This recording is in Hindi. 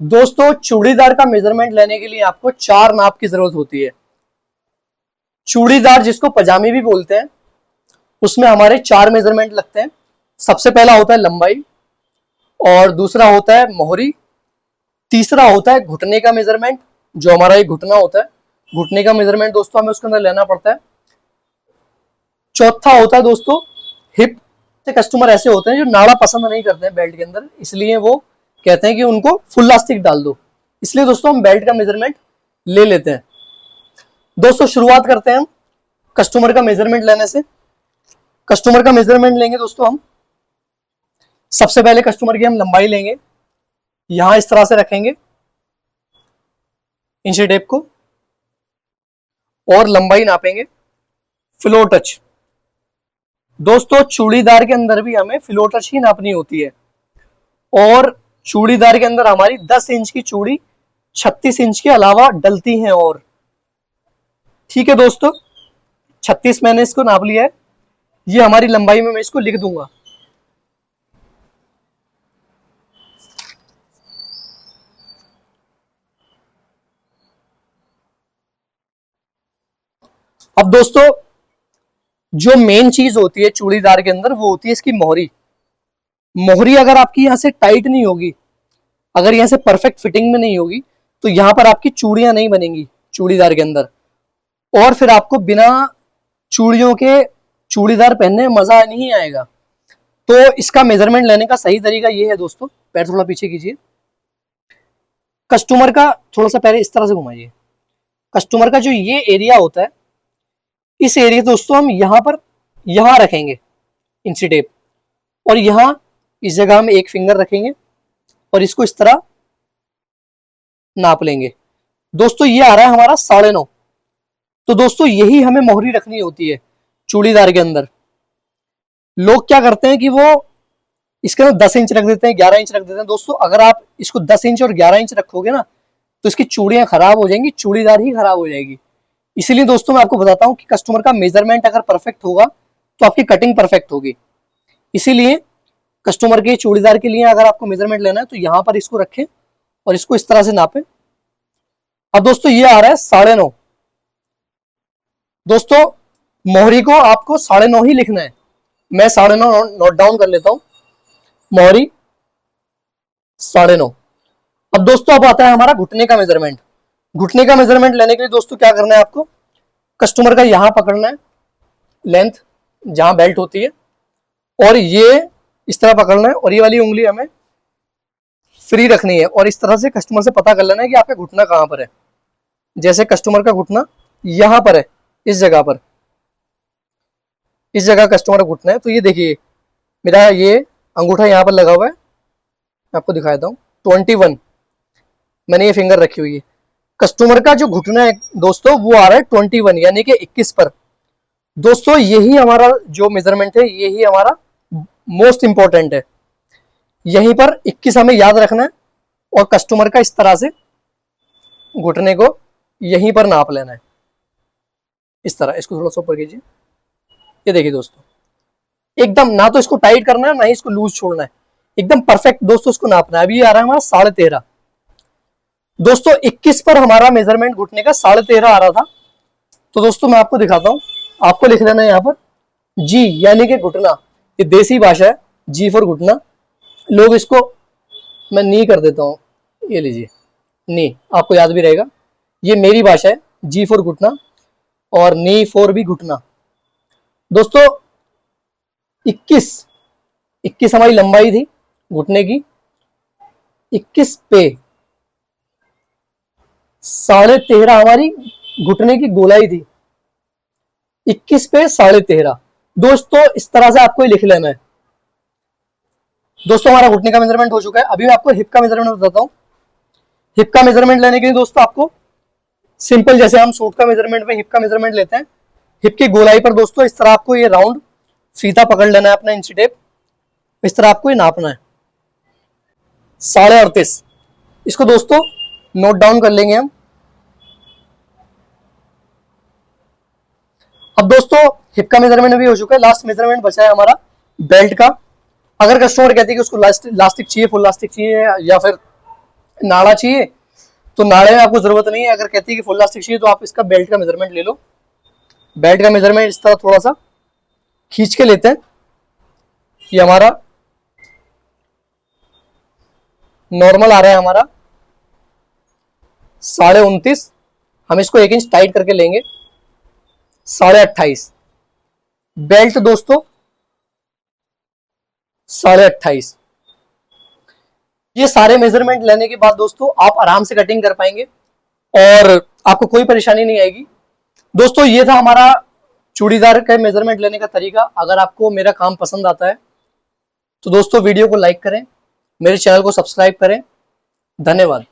दोस्तों चूड़ीदार का मेजरमेंट लेने के लिए आपको 4 नाप की जरूरत होती है। चूड़ीदार जिसको पजामी भी बोलते हैं, उसमें हमारे 4 मेजरमेंट लगते हैं। सबसे पहला होता है लंबाई, और दूसरा होता है मोहरी, तीसरा होता है घुटने का मेजरमेंट, जो हमारा ये घुटना होता है, घुटने का मेजरमेंट दोस्तों हमें उसके अंदर लेना पड़ता है। चौथा होता है दोस्तों हिप। कस्टमर ऐसे होते हैं जो नाड़ा पसंद नहीं करते हैं बेल्ट के अंदर, इसलिए वो कहते हैं कि उनको फुल लास्टिक डाल दो, इसलिए दोस्तों हम बेल्ट का मेजरमेंट ले लेते हैं। दोस्तों शुरुआत करते हैं हम कस्टमर का मेजरमेंट लेने से। कस्टमर का मेजरमेंट लेंगे दोस्तों हम। सबसे पहले कस्टमर की हम लंबाई लेंगे, यहां इस तरह से रखेंगे इंची टेप को, और लंबाई नापेंगे फ्लोर टच। दोस्तों चूड़ीदार के अंदर भी हमें फ्लोर टच ही नापनी होती है, और चूड़ीदार के अंदर हमारी 10 इंच की चूड़ी 36 इंच के अलावा डलती हैं। और ठीक है दोस्तों, 36 मैंने इसको नाप लिया है, ये हमारी लंबाई में मैं इसको लिख दूंगा। अब दोस्तों जो मेन चीज होती है चूड़ीदार के अंदर, वो होती है इसकी मोहरी। मोहरी अगर आपकी यहां से टाइट नहीं होगी, अगर यहां से परफेक्ट फिटिंग में नहीं होगी, तो यहां पर आपकी चूड़ियां नहीं बनेंगी चूड़ीदार के अंदर, और फिर आपको बिना चूड़ियों के चूड़ीदार पहनने में मजा नहीं आएगा। तो इसका मेजरमेंट लेने का सही तरीका ये है दोस्तों, पैर थोड़ा पीछे कीजिए, कस्टमर का थोड़ा सा पैर इस तरह से घुमाइए। कस्टमर का जो ये एरिया होता है, इस एरिया दोस्तों हम यहां रखेंगे इंची टेप, और यहां इस जगह हम एक फिंगर रखेंगे और इसको इस तरह नाप लेंगे। दोस्तों ये आ रहा है हमारा 9.5। तो दोस्तों यही हमें मोहरी रखनी होती है चूड़ीदार के अंदर। लोग क्या करते हैं कि वो इसके अंदर 10 इंच रख देते हैं, 11 इंच रख देते हैं। दोस्तों अगर आप इसको 10 इंच और 11 इंच रखोगे ना, तो इसकी चूड़ियां खराब हो जाएंगी, चूड़ीदार ही खराब हो जाएगी। इसीलिए दोस्तों मैं आपको बताता हूं कि कस्टमर का मेजरमेंट अगर परफेक्ट होगा तो आपकी कटिंग परफेक्ट होगी। इसीलिए कस्टमर के चूड़ीदार के लिए अगर आपको मेजरमेंट लेना है तो यहां पर इसको रखें और इसको इस तरह से नापें। अब दोस्तों ये आ रहा है 9.5। दोस्तों मोहरी को आपको 9.5 ही लिखना है। मैं 9.5 नोट डाउन कर लेता हूं, मोहरी 9.5। अब दोस्तों अब आता है हमारा घुटने का मेजरमेंट। घुटने का मेजरमेंट लेने के लिए दोस्तों क्या करना है, आपको कस्टमर का यहां पकड़ना है, लेंथ जहां बेल्ट होती है, और ये इस तरह पकड़ना है, और ये वाली उंगली हमें फ्री रखनी है, और इस तरह से कस्टमर से पता कर लेना है कि आपका घुटना कहां पर है। जैसे कस्टमर का घुटना यहां पर है, इस जगह पर, इस जगह कस्टमर का घुटना है, तो ये देखिए मेरा ये अंगूठा यहां पर लगा हुआ है, मैं आपको दिखा देता हूं, 21 मैंने ये फिंगर रखी हुई है। कस्टमर का जो घुटना है दोस्तों वो आ रहा है 21 यानी कि 21 पर। दोस्तों यही हमारा जो मेजरमेंट है, यही हमारा मोस्ट इंपॉर्टेंट है। यहीं पर 21 हमें याद रखना है, और कस्टमर का इस तरह से घुटने को यहीं पर नाप लेना है, इस तरह। इसको थोड़ा सा ऊपर कीजिए, ये देखिए दोस्तों एकदम, ना तो इसको टाइट करना है ना ही इसको लूज छोड़ना है, एकदम परफेक्ट दोस्तों इसको नापना है। अभी आ रहा है हमारा 13.5। दोस्तों 21 पर हमारा मेजरमेंट घुटने का 13.5 आ रहा था। तो दोस्तों मैं आपको दिखाता हूं, आपको लिख लेना है यहाँ पर जी यानी कि घुटना, ये देसी भाषा है, जी फॉर घुटना। लोग इसको मैं नी कर देता हूं, ये लीजिए नी, आपको याद भी रहेगा। ये मेरी भाषा है, जी फॉर घुटना और नी फॉर भी घुटना। दोस्तों 21 हमारी लंबाई थी घुटने की, 21 पे 13.5 हमारी घुटने की गोलाई थी, 21 पे 13.5। दोस्तों इस तरह से आपको लिख लेना है। दोस्तों हमारा घुटने का मेजरमेंट हो चुका है। अभी मैं आपको हिप का मेजरमेंट बताता हूं। हिप का मेजरमेंट लेने के लिए दोस्तों आपको सिंपल, जैसे हम सूट का मेजरमेंट में हिप का मेजरमेंट लेते हैं, हिप की गोलाई पर दोस्तों इस तरह आपको ये राउंड फीता पकड़ लेना है अपना इंची टेप, इस तरह आपको ये नापना है 38.5। इसको दोस्तों नोट डाउन कर लेंगे हम। अब दोस्तों हिप का मेजरमेंट भी हो चुका है, लास्ट मेजरमेंट बचा है हमारा बेल्ट का। अगर कस्टमर कहते हैं कि उसको लास्टिक चाहिए, फुल लास्टिक चाहिए, या फिर नाड़ा चाहिए तो नाड़े में आपको जरूरत नहीं है, अगर कहती है कि फुल इलास्टिक चाहिए तो आप इसका बेल्ट का मेजरमेंट ले लो। बेल्ट का मेजरमेंट इस तरह थोड़ा सा खींच के लेते हैं। ये हमारा नॉर्मल आ रहा है हमारा 29.5, हम इसको 1 इंच टाइट करके लेंगे 28.5। बेल्ट दोस्तों 28.5। ये सारे मेजरमेंट लेने के बाद दोस्तों आप आराम से कटिंग कर पाएंगे और आपको कोई परेशानी नहीं आएगी। दोस्तों ये था हमारा चूड़ीदार का मेजरमेंट लेने का तरीका। अगर आपको मेरा काम पसंद आता है तो दोस्तों वीडियो को लाइक करें, मेरे चैनल को सब्सक्राइब करें। धन्यवाद।